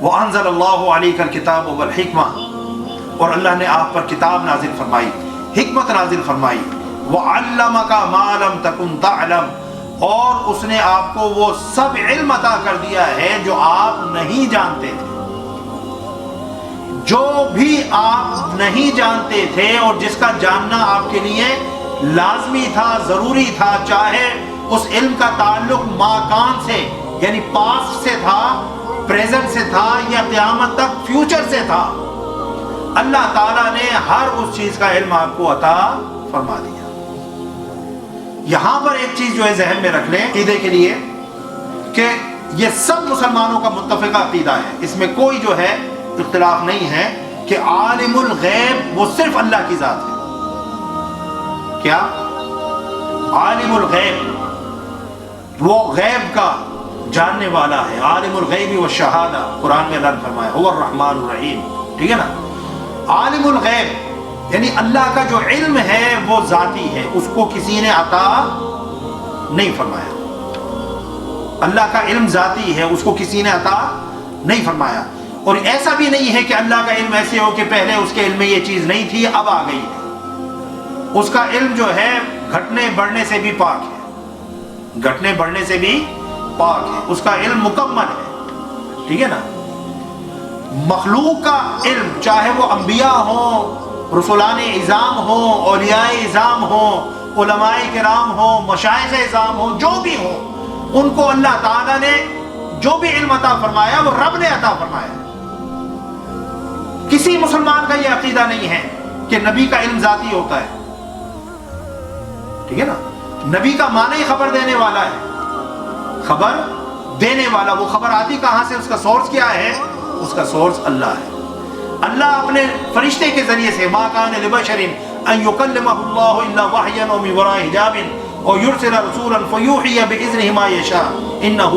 وَأَنزَلَ اللَّهُ عَلَيْكَ الْكِتَابَ وَالْحِكْمَةَ، اور اللہ نے آپ پر کتاب نازل فرمائی، حکمت نازل فرمائی، وَعَلَّمَكَ مَا لَمْ تَكُنْ تَعْلَمُ، اور اس نے آپ کو وہ سب علم عطا کر دیا ہے جو آپ نہیں جانتے تھے، جو بھی آپ نہیں جانتے تھے اور جس کا جاننا آپ کے لیے لازمی تھا، ضروری تھا، چاہے اس علم کا تعلق ماکان سے یعنی پاسٹ سے تھا، پریزنٹ سے تھا، یا قیامت تک فیوچر سے تھا، اللہ تعالیٰ نے ہر اس چیز کا علم آپ کو عطا فرما دیا۔ یہاں پر ایک چیز جو ہے ذہن میں رکھ لیں عقیدے کے لیے کہ یہ سب مسلمانوں کا متفقہ عقیدہ ہے، اس میں کوئی جو ہے اختلاف نہیں ہے کہ عالم الغیب وہ صرف اللہ کی ذات ہے۔ کیا؟ عالم الغیب وہ غیب کا جاننے والا ہے، عالم الغیب والشہادہ، قرآن میں اللہ نے فرمایا هو الرحمن الرحیم، ٹھیک ہے نا؟ عالم الغیب یعنی اللہ کا جو علم ہے وہ ذاتی ہے، اس کو کسی نے عطا نہیں فرمایا۔ اللہ کا علم ذاتی ہے، اس کو کسی نے عطا نہیں فرمایا، اور ایسا بھی نہیں ہے کہ اللہ کا علم ایسے ہو کہ پہلے اس کے علم میں یہ چیز نہیں تھی اب آ گئی ہے۔ اس کا علم جو ہے گھٹنے بڑھنے سے بھی پاک ہے، گھٹنے بڑھنے سے بھی پاک ہے، اس کا علم مکمل ہے، ٹھیک ہے نا؟ مخلوق کا علم چاہے وہ انبیاء ہوں، رسولان اعظام ہوں، اولیاء اعظام ہوں، علماء کرام ہوں، مشائخ اعظام ہوں، جو بھی ہوں، ان کو اللہ تعالیٰ نے جو بھی علم عطا فرمایا وہ رب نے عطا فرمایا۔ کسی مسلمان کا یہ عقیدہ نہیں ہے کہ نبی کا علم ذاتی ہوتا ہے، ٹھیک ہے نا؟ نبی کا معنی خبر دینے والا ہے، خبر دینے والا، وہ خبر آتی کہاں سے، اس کا سورس کیا ہے؟ اس کا سورس اللہ ہے۔ اللہ اپنے فرشتے کے ذریعے سے ما کان لبشر ان یکلمہ اللہ الا وحیا او من وراء حجاب او یرسل رسولا فیوحی باذنہ ما یشاء انہ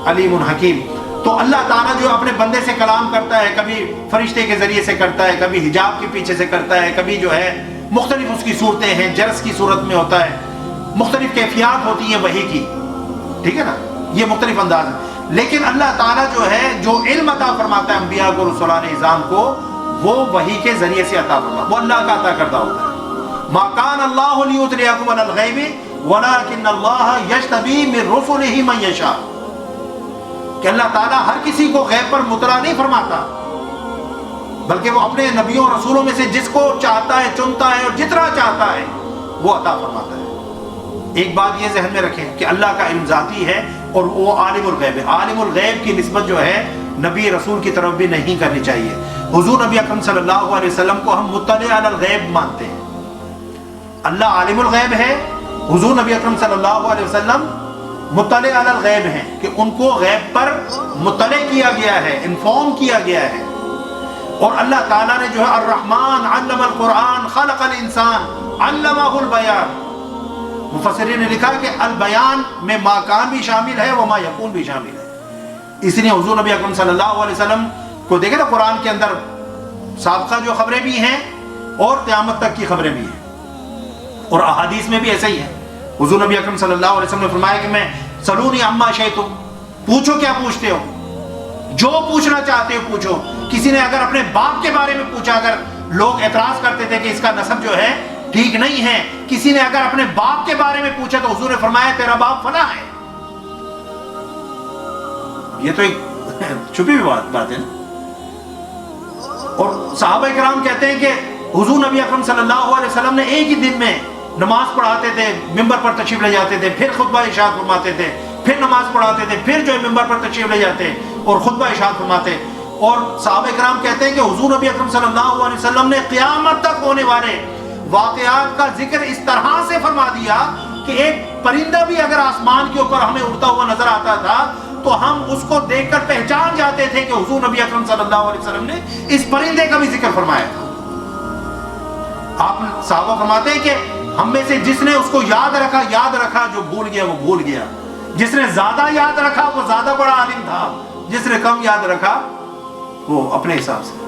علیم حکیم۔ تو اللہ تعالیٰ جو اپنے بندے سے کلام کرتا ہے، کبھی فرشتے کے ذریعے سے کرتا ہے، کبھی حجاب کے پیچھے سے کرتا ہے، کبھی جو ہے مختلف اس کی صورتیں ہیں، جرس کی صورت میں ہوتا ہے، مختلف کیفیات ہوتی ہیں وحی کی، ٹھیک ہے نا؟ یہ مختلف انداز ہے، لیکن اللہ تعالیٰ جو ہے جو علم عطا فرماتا ہے انبیاء کو، رسولان اعظام کو، وہ وحی کے ذریعے سے عطا فرماتا ہے، وہ اللہ کا عطا کردہ ہوتا ہے۔ ما کان اللہ لیطلعکم علی الغیب ولکن اللہ یجتبی من رسلہ من یشاء، کہ اللہ تعالیٰ ہر کسی کو غیب پر مطلع نہیں فرماتا، بلکہ وہ اپنے نبیوں اور رسولوں میں سے جس کو چاہتا ہے چنتا ہے، اور جتنا چاہتا ہے وہ عطا فرماتا ہے۔ ایک بات یہ ذہن میں رکھیں کہ اللہ کا علم ذاتی ہے اور وہ عالم الغیب ہے۔ عالم الغیب کی نسبت جو ہے نبی رسول کی طرف بھی نہیں کرنی چاہیے۔ حضور نبی اکرم صلی اللہ علیہ وسلم کو ہم مطلع علی الغیب مانتے ہیں۔ اللہ عالم الغیب ہے، حضور نبی اکرم صلی اللہ علیہ وسلم مطلع علی الغیب ہیں، کہ ان کو غیب پر مطلع کیا گیا ہے، انفارم کیا گیا ہے۔ اور اللہ تعالیٰ نے جو ہے الرحمن علم القرآن خلق الانسان علمہ البیان، مفسرین نے لکھا کہ البیان میں ما کان بھی شامل ہے وما یکون بھی شامل ہے۔ اس لیے حضور نبی اکرم صلی اللہ علیہ وسلم کو دیکھیں نا، قرآن کے اندر سابقہ جو خبریں بھی ہیں اور قیامت تک کی خبریں بھی ہیں، اور احادیث میں بھی ایسا ہی ہے۔ حضور نبی اکرم صلی اللہ علیہ وسلم نے فرمایا کہ میں سلونی عما شئتم، پوچھو کیا پوچھتے ہو، جو پوچھنا چاہتے ہو پوچھو۔ کسی نے اگر اپنے باپ کے بارے میں پوچھا، اگر لوگ اعتراض کرتے تھے کہ اس کا نسب جو ہے ٹھیک نہیں ہے، کسی نے اگر اپنے باپ کے بارے میں پوچھا تو حضور نے فرمایا تیرا باپ فلاں ہے۔ یہ تو ایک چھپی ہوئی بات ہے نا۔ اور صحابہ کرام کہتے ہیں کہ حضور نبی اکرم صلی اللہ علیہ وسلم نے ایک ہی دن میں نماز پڑھاتے تھے، ممبر پر تشریف لے جاتے تھے، پھر خطبہ ارشاد فرماتے تھے، پھر نماز پڑھاتے تھے، پھر جو ہے ممبر پر تشریف لے جاتے اور خطبہ ارشاد فرماتے۔ اور صحابہ کرام کہتے ہیں کہ حضور نبی اکرم صلی اللہ علیہ وسلم نے قیامت تک ہونے والے واقعات کا ذکر اس طرح سے فرما دیا کہ ایک پرندہ بھی اگر آسمان کے اوپر ہمیں اڑتا ہوا نظر آتا تھا تو ہم اس کو دیکھ کر پہچان جاتے تھے کہ حضور نبی اکرم صلی اللہ علیہ وسلم نے اس پرندے کا بھی ذکر فرمایا تھا۔ آپ صحابہ فرماتے ہیں کہ ہم میں سے جس نے اس کو یاد رکھا، جو بھول گیا وہ بھول گیا، جس نے زیادہ یاد رکھا وہ زیادہ بڑا عالم تھا، جس نے کم یاد رکھا وہ اپنے حساب سے۔